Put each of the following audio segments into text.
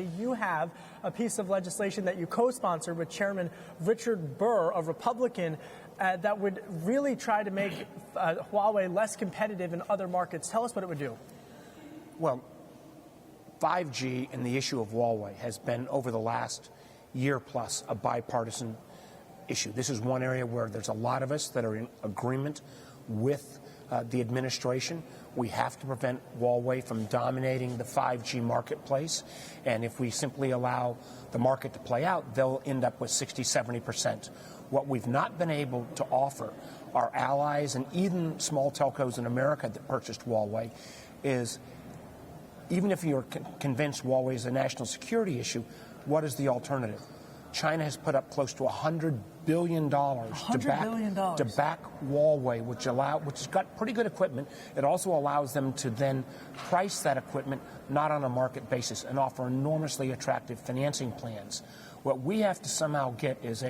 You have a piece of legislation that you co-sponsored with Chairman Richard Burr, a Republican, that would really try to make Huawei less competitive in other markets. Tell us what it would do. Well, 5G and the issue of Huawei has been, over the last year plus, a bipartisan issue. This is one area where there's a lot of us that are in agreement with the administration. We have to prevent Huawei from dominating the 5G marketplace. And if we simply allow the market to play out, they'll end up with 60-70%. What we've not been able to offer our allies and even small telcos in America that purchased Huawei is, even if you're convinced Huawei is a national security issue, what is the alternative? China has put up close to $100 billion to back Huawei, which has got pretty good equipment. It also allows them to then price that equipment not on a market basis and offer enormously attractive financing plans. What we have to somehow get is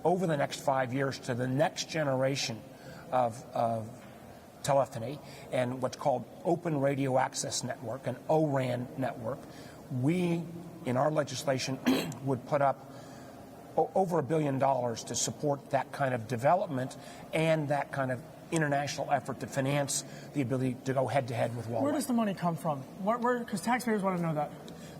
over the next 5 years to the next generation of telephony and what's called Open Radio Access Network, an ORAN network. We, in our legislation, would put up over $1 billion to support that kind of development and that kind of international effort to finance the ability to go head-to-head with Huawei. Where does the money come from? Because taxpayers want to know that.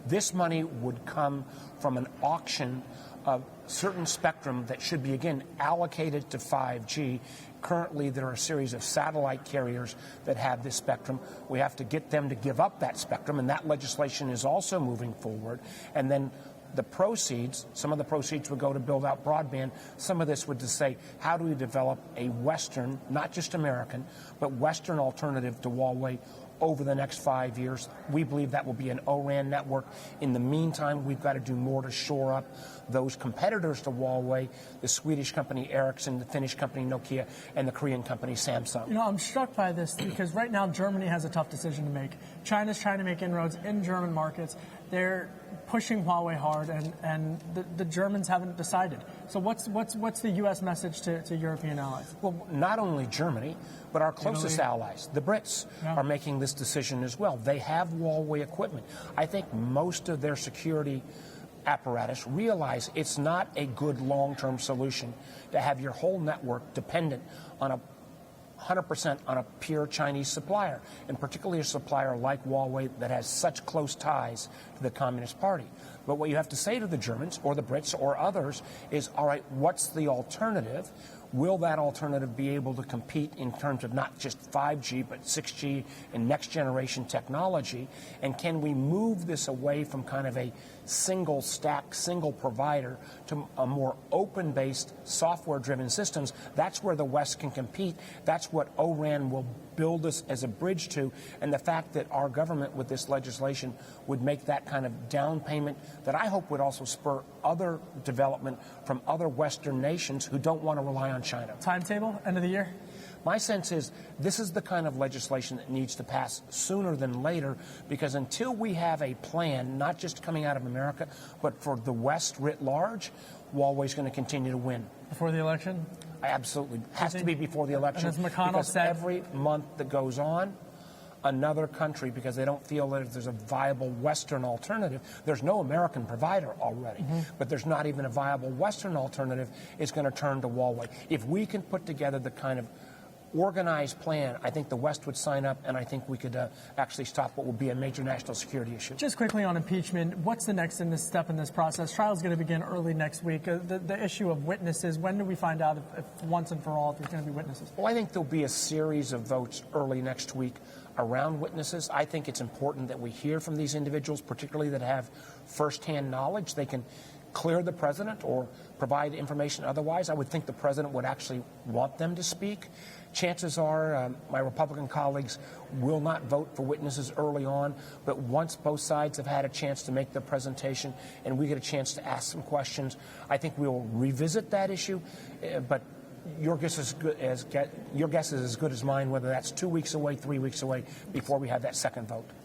This money would come from an auction of certain spectrum that should be, again, allocated to 5G. Currently, there are a series of satellite carriers that have this spectrum. We have to get them to give up that spectrum, and that legislation is also moving forward. And then the proceeds, some of the proceeds would go to build out broadband. Some of this would to say, how do we develop a Western, not just American, but Western alternative to Huawei over the next 5 years? We believe that will be an ORAN network. In the meantime, we've got to do more to shore up those competitors to Huawei, the Swedish company Ericsson, the Finnish company Nokia, and the Korean company Samsung. You know, I'm struck by this because right now Germany has a tough decision to make. China's trying to make inroads in German markets. They're pushing Huawei hard, and the Germans haven't decided. So what's the U.S. message to European allies? Well, not only Germany, but our closest allies, the Brits, are making this decision as well. They have Huawei equipment. I think most of their security apparatus realize it's not a good long-term solution to have your whole network dependent on 100% on a pure Chinese supplier, and particularly a supplier like Huawei that has such close ties to the Communist Party. But what you have to say to the Germans or the Brits or others is, all right, what's the alternative? Will that alternative be able to compete in terms of not just 5G, but 6G and next generation technology? And can we move this away from kind of a single stack, single provider to a more open-based, software-driven systems? That's where the West can compete. That's what ORAN will build us as a bridge to. And the fact that our government with this legislation would make that kind of down payment that I hope would also spur other development from other Western nations who don't want to rely on China. Timetable, end of the year? My sense is this is the kind of legislation that needs to pass sooner than later, because until we have a plan, not just coming out of America, but for the West writ large, Huawei's going to continue to win. Before the election? Absolutely. Has to be before the election. And as McConnell because said, every month that goes on, another country, because they don't feel that if there's a viable Western alternative, there's no American provider already, but there's not even a viable Western alternative, is going to turn to Huawei. If we can put together the kind of organized plan, I think the West would sign up, and I think we could actually stop what would be a major national security issue. Just quickly on impeachment, what's the next step in this process? Trial is going to begin early next week. The issue of witnesses, when do we find out if once and for all if there's going to be witnesses? Well, I think there'll be a series of votes early next week around witnesses. I think it's important that we hear from these individuals, particularly that have firsthand knowledge. They can clear the president or provide information otherwise. I would think the president would actually want them to speak. Chances are my Republican colleagues will not vote for witnesses early on, but once both sides have had a chance to make their presentation and we get a chance to ask some questions, I think we will revisit that issue. But your guess is as good as mine, whether that's 2 weeks away, 3 weeks away, before we have that second vote.